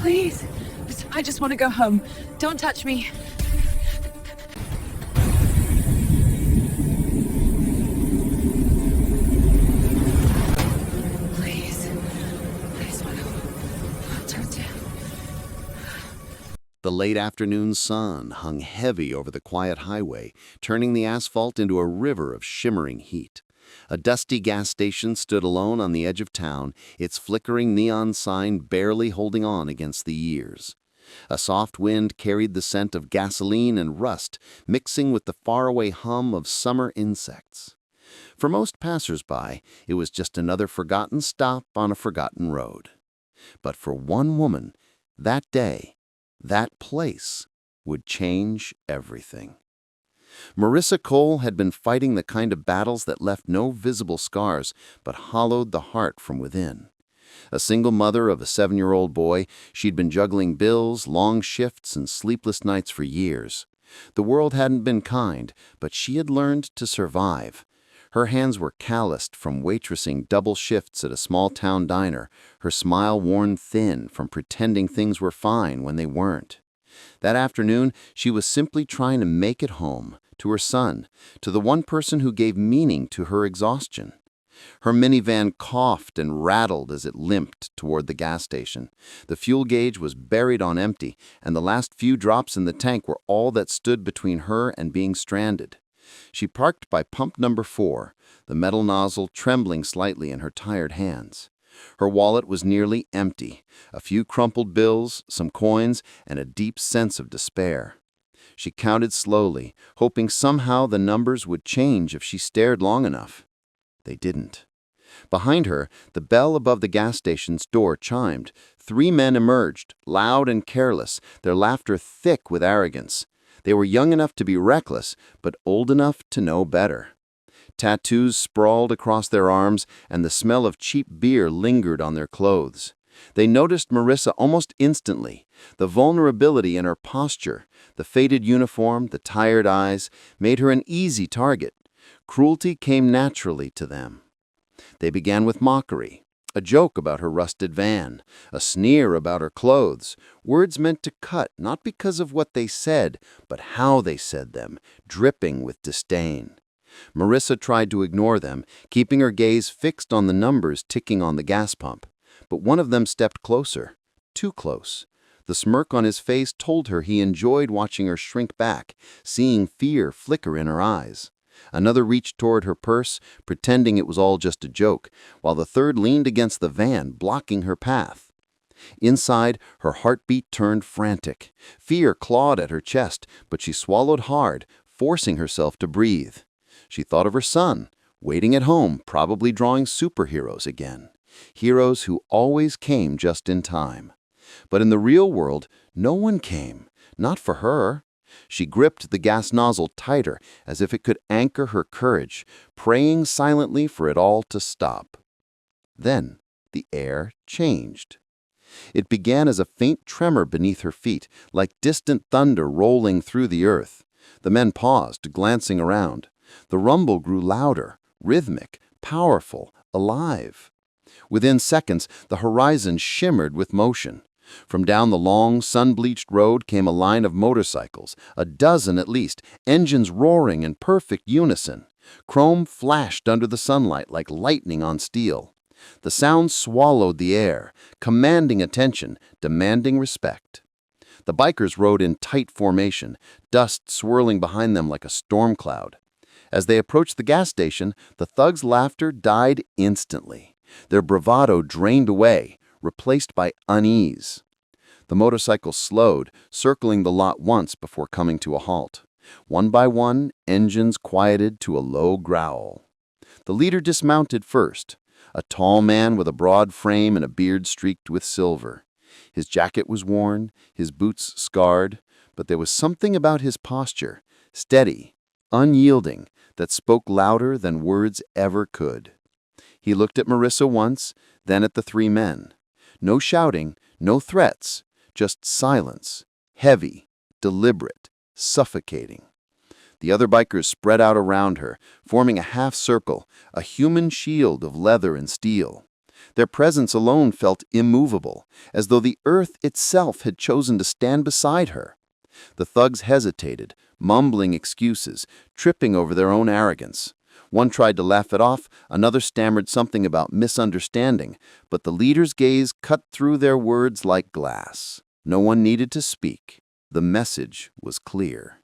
Please. I just want to go home. Don't touch me. Please. I just want to... Don't you? The late afternoon sun hung heavy over the quiet highway, turning the asphalt into a river of shimmering heat. A dusty gas station stood alone on the edge of town, its flickering neon sign barely holding on against the years. A soft wind carried the scent of gasoline and rust, mixing with the faraway hum of summer insects. For most passers-by, it was just another forgotten stop on a forgotten road. But for one woman, that day, that place would change everything. Marissa Cole had been fighting the kind of battles that left no visible scars but hollowed the heart from within. A single mother of a 7-year-old boy, she'd been juggling bills, long shifts, and sleepless nights for years. The world hadn't been kind, but she had learned to survive. Her hands were calloused from waitressing double shifts at a small-town diner, her smile worn thin from pretending things were fine when they weren't. That afternoon, she was simply trying to make it home, to her son, to the one person who gave meaning to her exhaustion. Her minivan coughed and rattled as it limped toward the gas station. The fuel gauge was buried on empty, and the last few drops in the tank were all that stood between her and being stranded. She parked by pump number 4, the metal nozzle trembling slightly in her tired hands. Her wallet was nearly empty, a few crumpled bills, some coins, and a deep sense of despair. She counted slowly, hoping somehow the numbers would change if she stared long enough. They didn't. Behind her, the bell above the gas station's door chimed. 3 men emerged, loud and careless, their laughter thick with arrogance. They were young enough to be reckless, but old enough to know better. Tattoos sprawled across their arms, and the smell of cheap beer lingered on their clothes. They noticed Marissa almost instantly. The vulnerability in her posture, the faded uniform, the tired eyes, made her an easy target. Cruelty came naturally to them. They began with mockery, a joke about her rusted van, a sneer about her clothes, words meant to cut not because of what they said, but how they said them, dripping with disdain. Marissa tried to ignore them, keeping her gaze fixed on the numbers ticking on the gas pump. But one of them stepped closer, too close. The smirk on his face told her he enjoyed watching her shrink back, seeing fear flicker in her eyes. Another reached toward her purse, pretending it was all just a joke, while the third leaned against the van, blocking her path. Inside, her heartbeat turned frantic. Fear clawed at her chest, but she swallowed hard, forcing herself to breathe. She thought of her son, waiting at home, probably drawing superheroes again. Heroes who always came just in time. But in the real world, no one came, not for her. She gripped the gas nozzle tighter, as if it could anchor her courage, praying silently for it all to stop. Then the air changed. It began as a faint tremor beneath her feet, like distant thunder rolling through the earth. The men paused, glancing around. The rumble grew louder, rhythmic, powerful, alive. Within seconds, the horizon shimmered with motion. From down the long, sun-bleached road came a line of motorcycles, a dozen at least, engines roaring in perfect unison. Chrome flashed under the sunlight like lightning on steel. The sound swallowed the air, commanding attention, demanding respect. The bikers rode in tight formation, dust swirling behind them like a storm cloud. As they approached the gas station, the thugs' laughter died instantly. Their bravado drained away, replaced by unease. The motorcycle slowed, circling the lot once before coming to a halt. One by one, engines quieted to a low growl. The leader dismounted first, a tall man with a broad frame and a beard streaked with silver. His jacket was worn, his boots scarred, but there was something about his posture, steady, unyielding, that spoke louder than words ever could. He looked at Marissa once, then at the 3 men. No shouting, no threats, just silence, heavy, deliberate, suffocating. The other bikers spread out around her, forming a half circle, a human shield of leather and steel. Their presence alone felt immovable, as though the earth itself had chosen to stand beside her. The thugs hesitated, mumbling excuses, tripping over their own arrogance. One tried to laugh it off, another stammered something about misunderstanding, but the leader's gaze cut through their words like glass. No one needed to speak. The message was clear.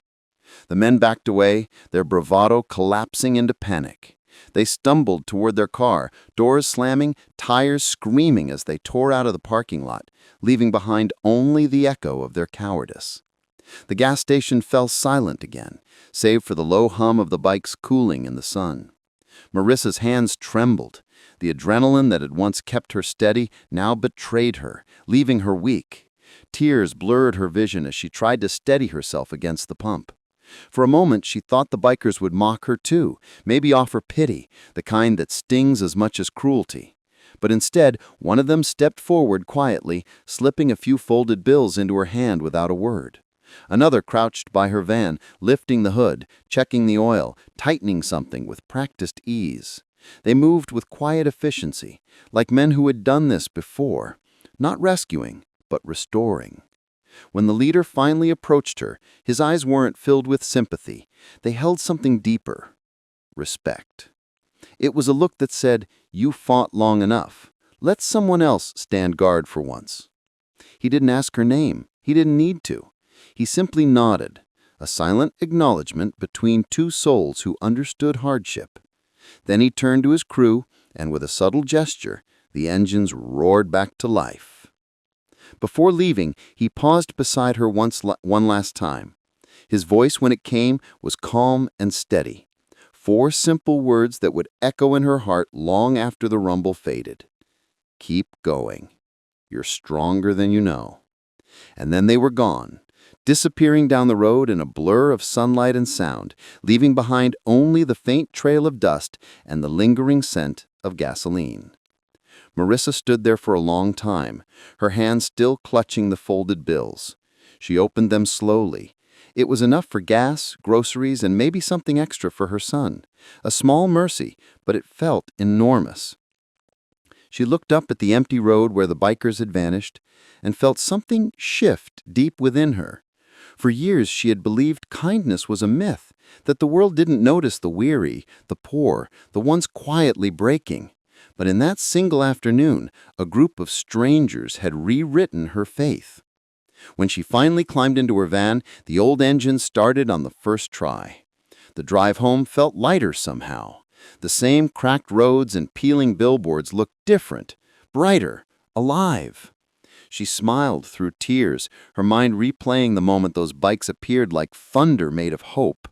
The men backed away, their bravado collapsing into panic. They stumbled toward their car, doors slamming, tires screaming as they tore out of the parking lot, leaving behind only the echo of their cowardice. The gas station fell silent again, save for the low hum of the bikes cooling in the sun. Marissa's hands trembled. The adrenaline that had once kept her steady now betrayed her, leaving her weak. Tears blurred her vision as she tried to steady herself against the pump. For a moment, she thought the bikers would mock her too, maybe offer pity, the kind that stings as much as cruelty. But instead, one of them stepped forward quietly, slipping a few folded bills into her hand without a word. Another crouched by her van, lifting the hood, checking the oil, tightening something with practiced ease. They moved with quiet efficiency, like men who had done this before, not rescuing, but restoring. When the leader finally approached her, his eyes weren't filled with sympathy. They held something deeper: respect. It was a look that said, "You fought long enough. Let someone else stand guard for once." He didn't ask her name. He didn't need to. He simply nodded, a silent acknowledgement between two souls who understood hardship. Then he turned to his crew, and with a subtle gesture, the engines roared back to life. Before leaving, he paused beside her one last time. His voice, when it came, was calm and steady. 4 simple words that would echo in her heart long after the rumble faded. Keep going. You're stronger than you know. And then they were gone, disappearing down the road in a blur of sunlight and sound, leaving behind only the faint trail of dust and the lingering scent of gasoline. Marissa stood there for a long time, her hands still clutching the folded bills. She opened them slowly. It was enough for gas, groceries, and maybe something extra for her son. A small mercy, but it felt enormous. She looked up at the empty road where the bikers had vanished and felt something shift deep within her. For years she had believed kindness was a myth, that the world didn't notice the weary, the poor, the ones quietly breaking. But in that single afternoon, a group of strangers had rewritten her faith. When she finally climbed into her van, the old engine started on the first try. The drive home felt lighter somehow. The same cracked roads and peeling billboards looked different, brighter, alive. She smiled through tears, her mind replaying the moment those bikes appeared like thunder made of hope.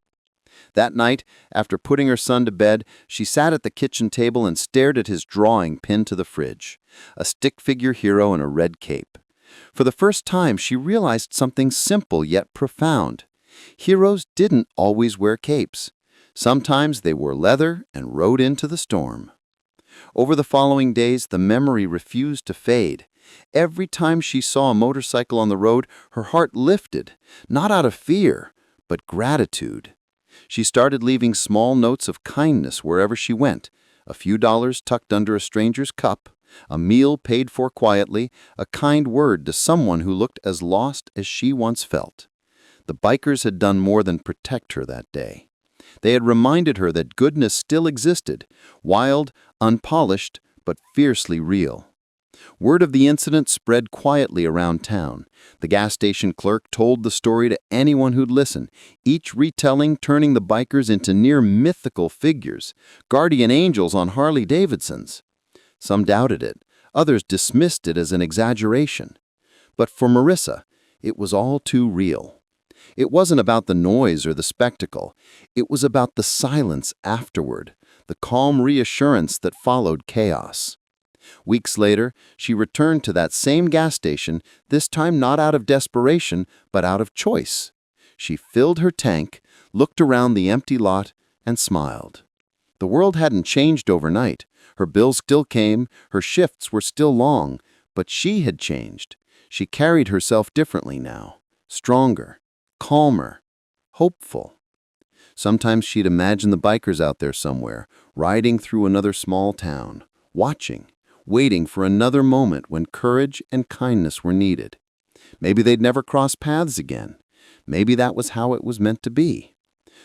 That night, after putting her son to bed, she sat at the kitchen table and stared at his drawing pinned to the fridge, a stick figure hero in a red cape. For the first time, she realized something simple yet profound. Heroes didn't always wear capes. Sometimes they wore leather and rode into the storm. Over the following days, the memory refused to fade. Every time she saw a motorcycle on the road, her heart lifted, not out of fear, but gratitude. She started leaving small notes of kindness wherever she went, a few dollars tucked under a stranger's cup, a meal paid for quietly, a kind word to someone who looked as lost as she once felt. The bikers had done more than protect her that day. They had reminded her that goodness still existed, wild, unpolished, but fiercely real. Word of the incident spread quietly around town. The gas station clerk told the story to anyone who'd listen, each retelling turning the bikers into near mythical figures, guardian angels on Harley-Davidsons. Some doubted it, others dismissed it as an exaggeration. But for Marissa, it was all too real. It wasn't about the noise or the spectacle. It was about the silence afterward, the calm reassurance that followed chaos. Weeks later, she returned to that same gas station, this time not out of desperation, but out of choice. She filled her tank, looked around the empty lot, and smiled. The world hadn't changed overnight. Her bills still came, her shifts were still long, but she had changed. She carried herself differently now, stronger, calmer, hopeful. Sometimes she'd imagine the bikers out there somewhere, riding through another small town, watching waiting for another moment when courage and kindness were needed. Maybe they'd never cross paths again. Maybe that was how it was meant to be.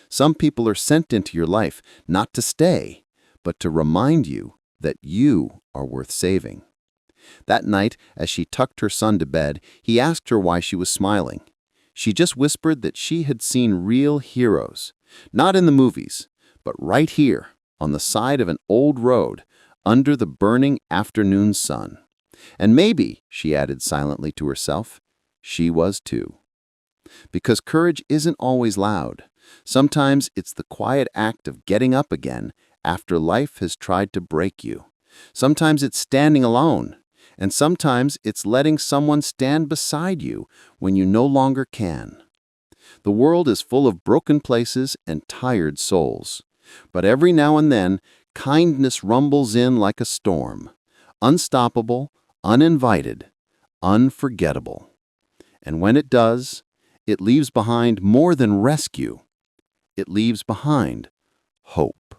Some people are sent into your life not to stay, but to remind you that you are worth saving. That night, as she tucked her son to bed, he asked her why she was smiling. She just whispered that she had seen real heroes, not in the movies, but right here, on the side of an old road, under the burning afternoon sun. And maybe, she added silently to herself, she was too. Because courage isn't always loud. Sometimes it's the quiet act of getting up again after life has tried to break you. Sometimes it's standing alone, and sometimes it's letting someone stand beside you when you no longer can. The world is full of broken places and tired souls. But every now and then, kindness rumbles in like a storm. Unstoppable, uninvited, unforgettable. And when it does, it leaves behind more than rescue. It leaves behind hope.